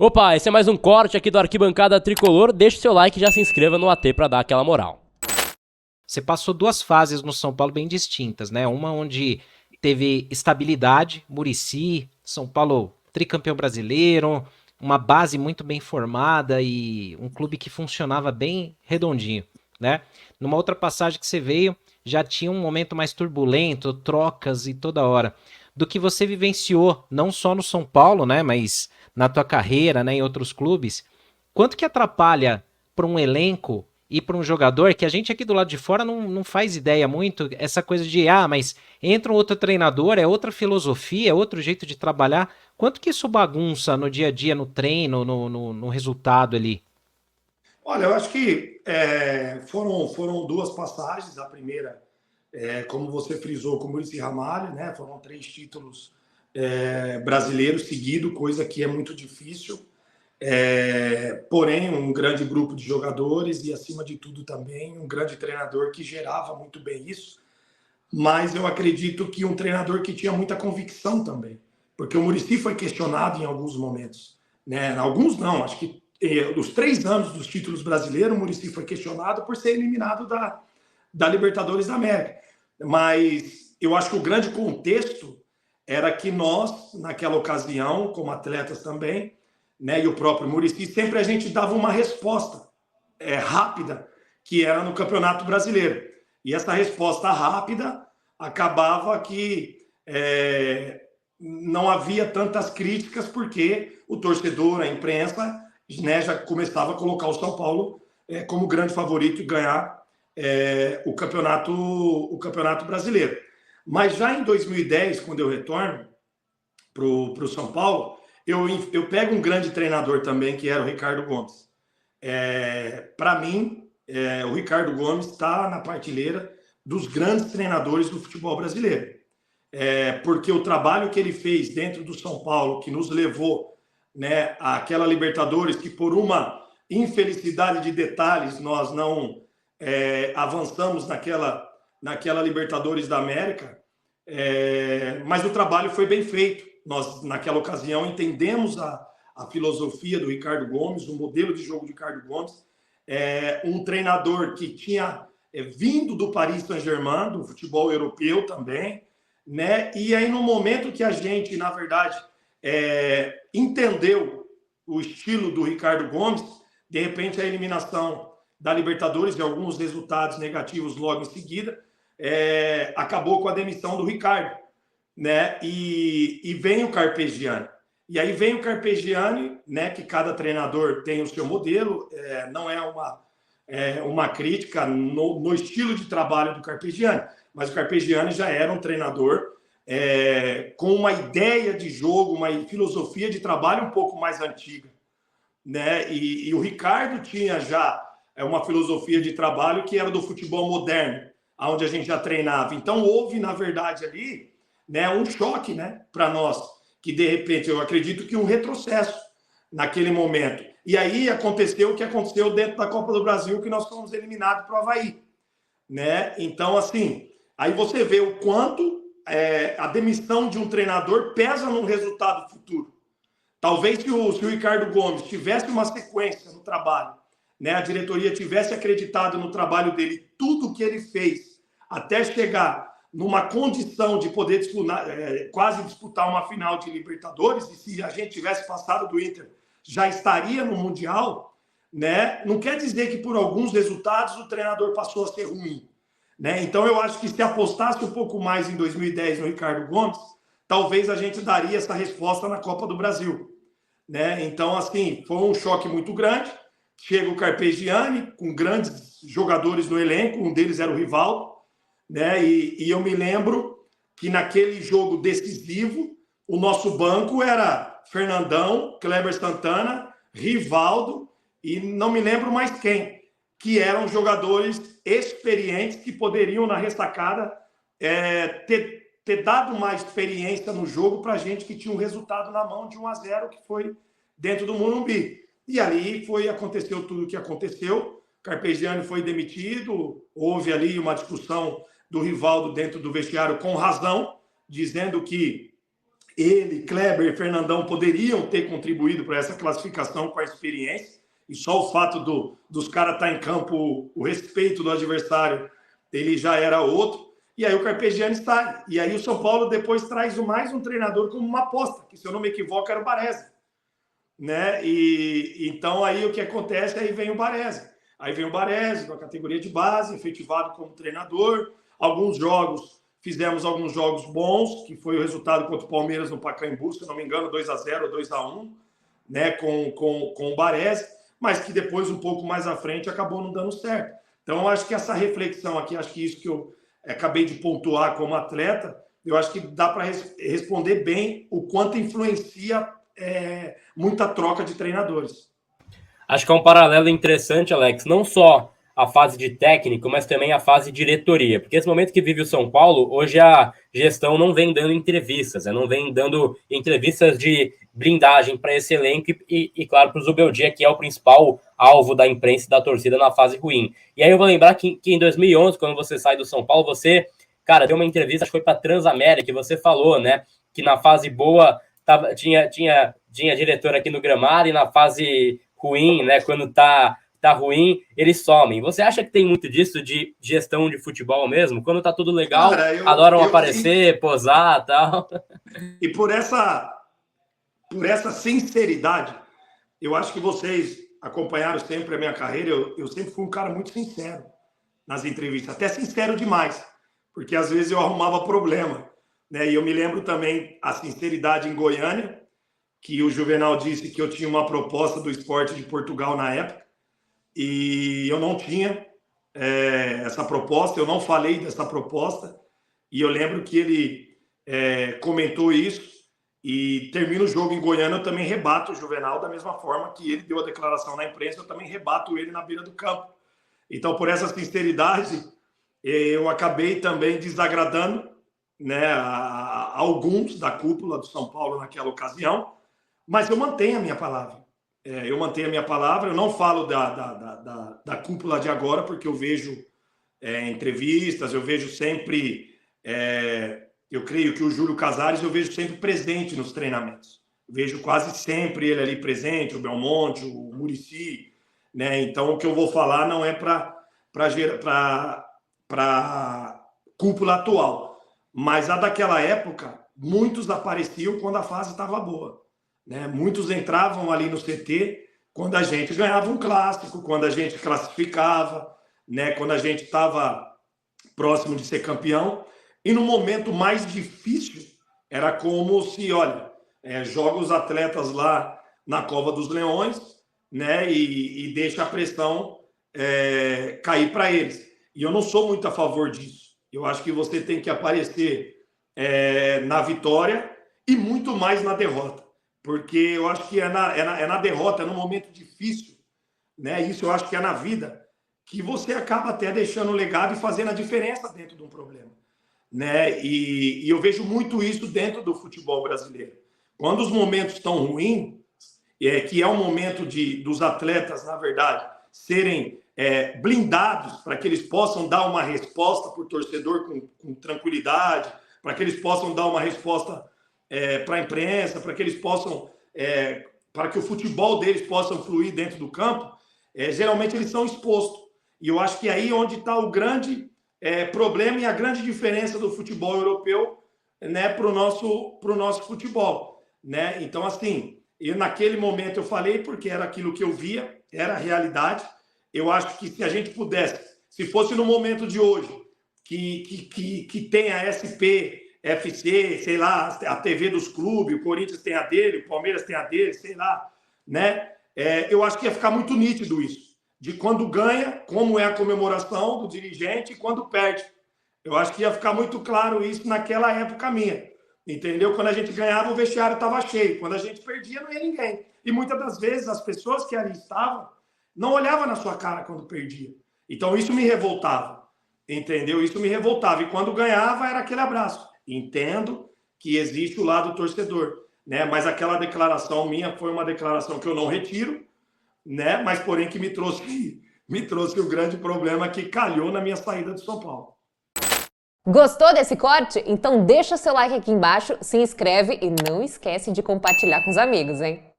Opa, esse é mais um corte aqui do Arquibancada Tricolor. Deixa o seu like e já se inscreva no AT pra dar aquela moral. Você passou duas fases no São Paulo bem distintas, né? Uma onde teve estabilidade, Muricy, São Paulo tricampeão brasileiro, uma base muito bem formada e um clube que funcionava bem redondinho, né? Numa outra passagem que você veio, já tinha um momento mais turbulento, trocas e toda hora. Do que você vivenciou, não só no São Paulo, né? Mas na tua carreira, né? Em outros clubes, quanto que atrapalha para um elenco e para um jogador que a gente aqui do lado de fora não faz ideia muito, essa coisa de, mas entra um outro treinador, é outra filosofia, é outro jeito de trabalhar. Quanto que isso bagunça no dia a dia, no treino, no resultado ali? Olha, eu acho que foram duas passagens. A primeira, como você frisou, com o Muricy Ramalho, né? Foram 3 títulos brasileiros seguidos, coisa que é muito difícil. Porém, um grande grupo de jogadores e, acima de tudo, também um grande treinador que gerava muito bem isso. Mas eu acredito que um treinador que tinha muita convicção também, porque o Muricy foi questionado em alguns momentos, né? Alguns não, acho que os 3 anos dos títulos brasileiros, o Muricy foi questionado por ser eliminado da Libertadores da América. Mas eu acho que o grande contexto era que nós, naquela ocasião, como atletas também, né, e o próprio Muricy, sempre a gente dava uma resposta rápida, que era no Campeonato Brasileiro. E essa resposta rápida acabava que não havia tantas críticas, porque o torcedor, a imprensa, né, já começava a colocar o São Paulo como grande favorito e ganhar o campeonato brasileiro. Mas já em 2010, quando eu retorno para o São Paulo, eu pego um grande treinador também, que era o Ricardo Gomes. Para mim, o Ricardo Gomes está na prateleira dos grandes treinadores do futebol brasileiro. Porque o trabalho que ele fez dentro do São Paulo, que nos levou, né, àquela Libertadores, que por uma infelicidade de detalhes nós não avançamos naquela Libertadores da América, mas o trabalho foi bem feito. Nós, naquela ocasião, entendemos a filosofia do Ricardo Gomes, o modelo de jogo de Ricardo Gomes, um treinador que tinha vindo do Paris Saint-Germain, do futebol europeu também, né? E aí, no momento que a gente, na verdade, entendeu o estilo do Ricardo Gomes, de repente a eliminação da Libertadores e alguns resultados negativos logo em seguida, acabou com a demissão do Ricardo, né? E vem o Carpegiani. E aí vem o Carpegiani, né? Que cada treinador tem o seu modelo, não é uma crítica no estilo de trabalho do Carpegiani, mas o Carpegiani já era um treinador com uma ideia de jogo, uma filosofia de trabalho um pouco mais antiga, né? E o Ricardo tinha já uma filosofia de trabalho que era do futebol moderno, onde a gente já treinava. Então houve, na verdade, ali, né, um choque, né, para nós, que de repente eu acredito que um retrocesso naquele momento. E aí aconteceu o que aconteceu dentro da Copa do Brasil, que nós fomos eliminados para o Avaí, né? Então, assim, aí você vê o quanto a demissão de um treinador pesa no resultado futuro. Talvez se o Ricardo Gomes tivesse uma sequência no trabalho, né, a diretoria tivesse acreditado no trabalho dele, tudo que ele fez até chegar numa condição de poder disputar, quase disputar uma final de Libertadores, e se a gente tivesse passado do Inter, já estaria no Mundial, né? Não quer dizer que por alguns resultados o treinador passou a ser ruim, né? Então eu acho que se apostasse um pouco mais em 2010 no Ricardo Gomes, talvez a gente daria essa resposta na Copa do Brasil, né? Então, assim, foi um choque muito grande. Chega o Carpegiani com grandes jogadores no elenco, um deles era o Rivaldo, né? E eu me lembro que naquele jogo decisivo, o nosso banco era Fernandão, Kleber Santana, Rivaldo e não me lembro mais quem, que eram jogadores experientes que poderiam, na ressacada, ter dado mais experiência no jogo para a gente que tinha um resultado na mão de 1-0, que foi dentro do Morumbi. E ali aconteceu tudo o que aconteceu. Carpegiani foi demitido, houve ali uma discussão do Rivaldo dentro do vestiário com razão, dizendo que ele, Kleber e Fernandão poderiam ter contribuído para essa classificação com a experiência, e só o fato dos caras estar em campo, o respeito do adversário, ele já era outro. E aí o Carpegiani sai. E aí o São Paulo depois traz mais um treinador como uma aposta, que se eu não me equivoco era o Baresi, né? E então aí o que acontece, aí vem o Baresi. Aí vem o Baresi, na categoria de base, efetivado como treinador. Fizemos alguns jogos bons, que foi o resultado contra o Palmeiras no Pacaembu, se não me engano, 2-0, 2-1, né, com o Baresi, mas que depois, um pouco mais à frente, acabou não dando certo. Então, eu acho que essa reflexão aqui, acho que isso que eu acabei de pontuar como atleta, eu acho que dá para responder bem o quanto influencia muita troca de treinadores. Acho que é um paralelo interessante, Alex, não só a fase de técnico, mas também a fase de diretoria. Porque esse momento que vive o São Paulo, hoje a gestão não vem dando entrevistas, não vem dando entrevistas de blindagem para esse elenco e claro, para o Zubeldia, que é o principal alvo da imprensa e da torcida na fase ruim. E aí eu vou lembrar que em 2011, quando você sai do São Paulo, você, cara, deu uma entrevista, acho que foi para Transamérica, que você falou, né, que na fase boa tinha diretor aqui no gramado e na fase ruim, né, quando tá ruim, eles somem. Você acha que tem muito disso de gestão de futebol mesmo? Quando tá tudo legal, cara, adoram aparecer, posar e tal. E por essa sinceridade, eu acho que vocês acompanharam sempre a minha carreira, eu sempre fui um cara muito sincero nas entrevistas, até sincero demais, porque às vezes eu arrumava problema, né? E eu me lembro também a sinceridade em Goiânia, que o Juvenal disse que eu tinha uma proposta do Sport de Portugal na época, e eu não tinha essa proposta, eu não falei dessa proposta, e eu lembro que ele comentou isso, e termina o jogo em Goiânia, eu também rebato o Juvenal da mesma forma que ele deu a declaração na imprensa, eu também rebato ele na beira do campo. Então, por essa sinceridade, eu acabei também desagradando, né, a alguns da cúpula do São Paulo naquela ocasião, mas eu mantenho a minha palavra. Eu mantenho a minha palavra, eu não falo da cúpula de agora, porque eu vejo entrevistas, eu vejo sempre... eu creio que o Júlio Casares eu vejo sempre presente nos treinamentos. Vejo quase sempre ele ali presente, o Belmonte, o Muricy, né? Então, o que eu vou falar não é para cúpula atual. Mas a daquela época, muitos apareciam quando a fase estava boa, né? Muitos entravam ali no CT quando a gente ganhava um clássico, quando a gente classificava, né? Quando a gente estava próximo de ser campeão. E no momento mais difícil, era como se, olha, joga os atletas lá na Cova dos Leões, né, e deixa a pressão cair para eles. E eu não sou muito a favor disso. Eu acho que você tem que aparecer na vitória e muito mais na derrota. Porque eu acho que é na derrota, é no momento difícil, né, isso eu acho que é na vida, que você acaba até deixando o legado e fazendo a diferença dentro de um problema. Né? E eu vejo muito isso dentro do futebol brasileiro. Quando os momentos estão ruins, que é o momento dos atletas, na verdade, serem blindados para que eles possam dar uma resposta para o torcedor com tranquilidade, para que eles possam dar uma resposta para a imprensa, para que eles possam, para que o futebol deles possa fluir dentro do campo, geralmente eles são expostos. E eu acho que é aí onde está o grande problema e a grande diferença do futebol europeu, né, para o nosso futebol, né? Então, assim, naquele momento eu falei porque era aquilo que eu via, era a realidade. Eu acho que se a gente pudesse, se fosse no momento de hoje, que tem a SPFC, sei lá, a TV dos clubes, o Corinthians tem a dele, o Palmeiras tem a dele, sei lá, né? Eu acho que ia ficar muito nítido isso. De quando ganha, como é a comemoração do dirigente e quando perde. Eu acho que ia ficar muito claro isso naquela época minha. Entendeu? Quando a gente ganhava, o vestiário estava cheio. Quando a gente perdia, não ia ninguém. E muitas das vezes as pessoas que ali estavam não olhavam na sua cara quando perdia. Então isso me revoltava. Entendeu? Isso me revoltava. E quando ganhava, era aquele abraço. Entendo que existe o lado torcedor, né? Mas aquela declaração minha foi uma declaração que eu não retiro, né? Mas porém que me trouxe o grande problema que calhou na minha saída de São Paulo. Gostou desse corte? Então deixa seu like aqui embaixo, se inscreve e não esquece de compartilhar com os amigos, hein?